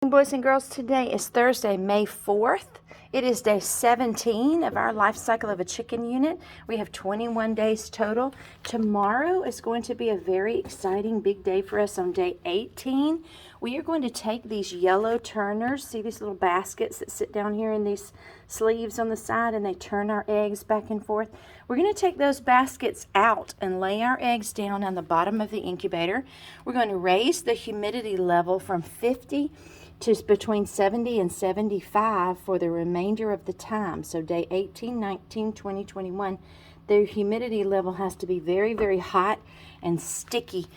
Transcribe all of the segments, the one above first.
Boys and girls, today is Thursday, May 4th. It is day 17 of our life cycle of a chicken unit. We have 21 days total. Tomorrow is going to be a very exciting big day for us on day 18. We are going to take these yellow turners, see these little baskets that sit down here in these sleeves on the side, and they turn our eggs back and forth. We're going to take those baskets out and lay our eggs down on the bottom of the incubator. We're going to raise the humidity level from 50 to between 70 and 75 for the remainder of the time. So day 18, 19, 20, 21, the humidity level has to be very, very hot and sticky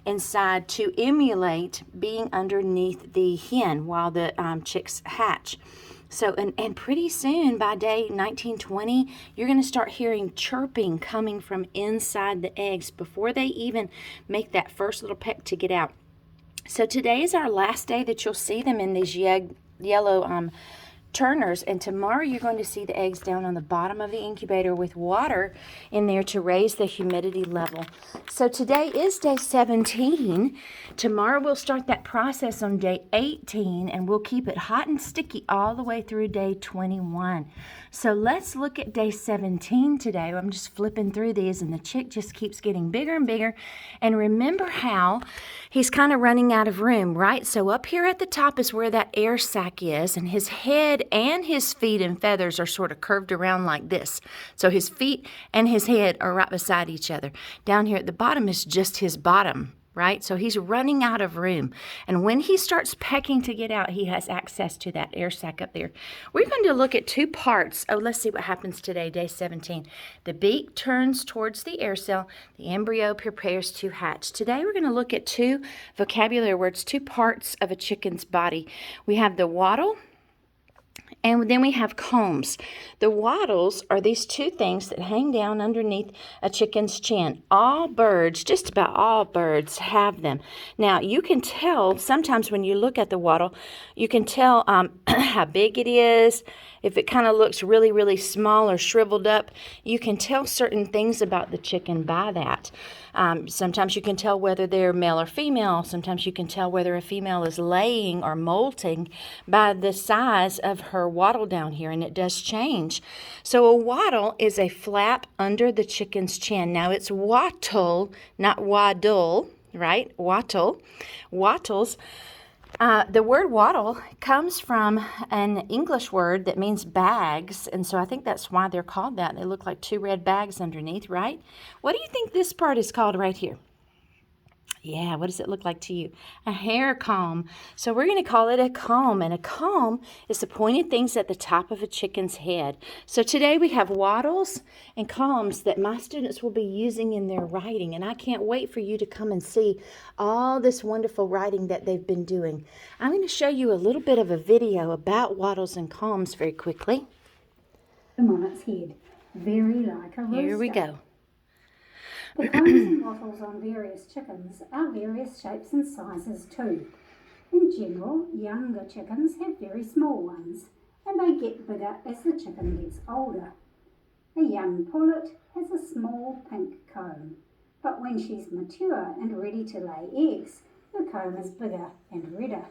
inside to emulate being underneath the hen while the chicks hatch. So, and pretty soon, by day 19, 20, you're going to start hearing chirping coming from inside the eggs before they even make that first little peck to get out. So today is our last day that you'll see them in these yellow turners, and tomorrow you're going to see the eggs down on the bottom of the incubator with water in there to raise the humidity level. So today is day 17. Tomorrow we'll start that process on day 18, and we'll keep it hot and sticky all the way through day 21. So let's look at day 17 today. I'm just flipping through these, and the chick just keeps getting bigger and bigger. And remember how he's kind of running out of room, right? So up here at the top is where that air sac is, and his head and his feet and feathers are sort of curved around like this. So his feet and his head are right beside each other. Down here at the bottom is just his bottom, right? So he's running out of room. And when he starts pecking to get out, he has access to that air sac up there. We're going to look at two parts. Oh, let's see what happens today, day 17. The beak turns towards the air cell. The embryo prepares to hatch. Today we're going to look at two vocabulary words, two parts of a chicken's body. We have the wattle, and then we have combs. The wattles are these two things that hang down underneath a chicken's chin. All birds, just about all birds, have them. Now, you can tell, sometimes when you look at the wattle, you can tell how big it is. If it kind of looks really, really small or shriveled up, you can tell certain things about the chicken by that. Sometimes you can tell whether they're male or female. Sometimes you can tell whether a female is laying or molting by the size of her wattle down here, and it does change. So a wattle is a flap under the chicken's chin. Now it's wattle, not waddle, right? Wattle. Wattles. The word wattle comes from an English word that means bags, and so I think that's why they're called that. They look like two red bags underneath, right? What do you think this part is called right here? Yeah, what does it look like to you? A hair comb. So we're going to call it a comb, and a comb is the pointed things at the top of a chicken's head. So today we have wattles and combs that my students will be using in their writing, and I can't wait for you to come and see all this wonderful writing that they've been doing. I'm going to show you a little bit of a video about wattles and combs very quickly. On its head, very like a rooster. Here we go. The combs and wattles on various chickens are various shapes and sizes too. In general, younger chickens have very small ones, and they get bigger as the chicken gets older. A young pullet has a small pink comb, but when she's mature and ready to lay eggs, her comb is bigger and redder.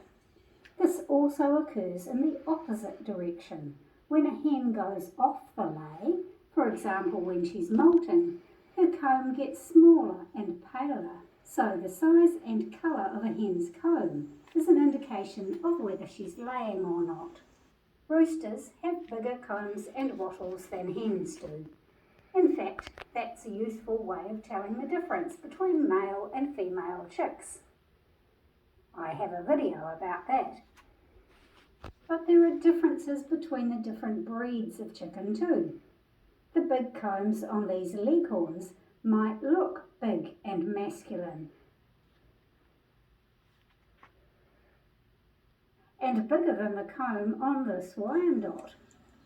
This also occurs in the opposite direction. When a hen goes off the lay, for example when she's molting, her comb gets smaller and paler, so the size and colour of a hen's comb is an indication of whether she's laying or not. Roosters have bigger combs and wattles than hens do. In fact, that's a useful way of telling the difference between male and female chicks. I have a video about that. But there are differences between the different breeds of chicken too. The big combs on these leghorns might look big and masculine and bigger than the comb on this Wyandotte,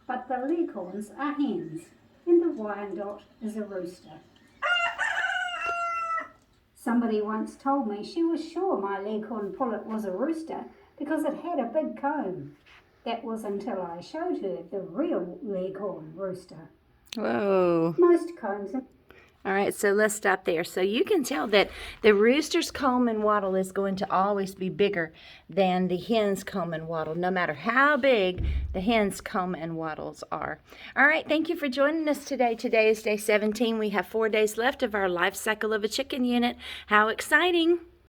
but the leghorns are hens and the Wyandotte is a rooster. Somebody once told me she was sure my leghorn pullet was a rooster because it had a big comb. That was until I showed her the real leghorn rooster. Whoa. Most combs All right, so let's stop there. So you can tell that the rooster's comb and wattle is going to always be bigger than the hen's comb and wattle, no matter how big the hen's comb and wattles are. All right, thank you for joining us today. Today is day 17. We have 4 days left of our life cycle of a chicken unit. How exciting!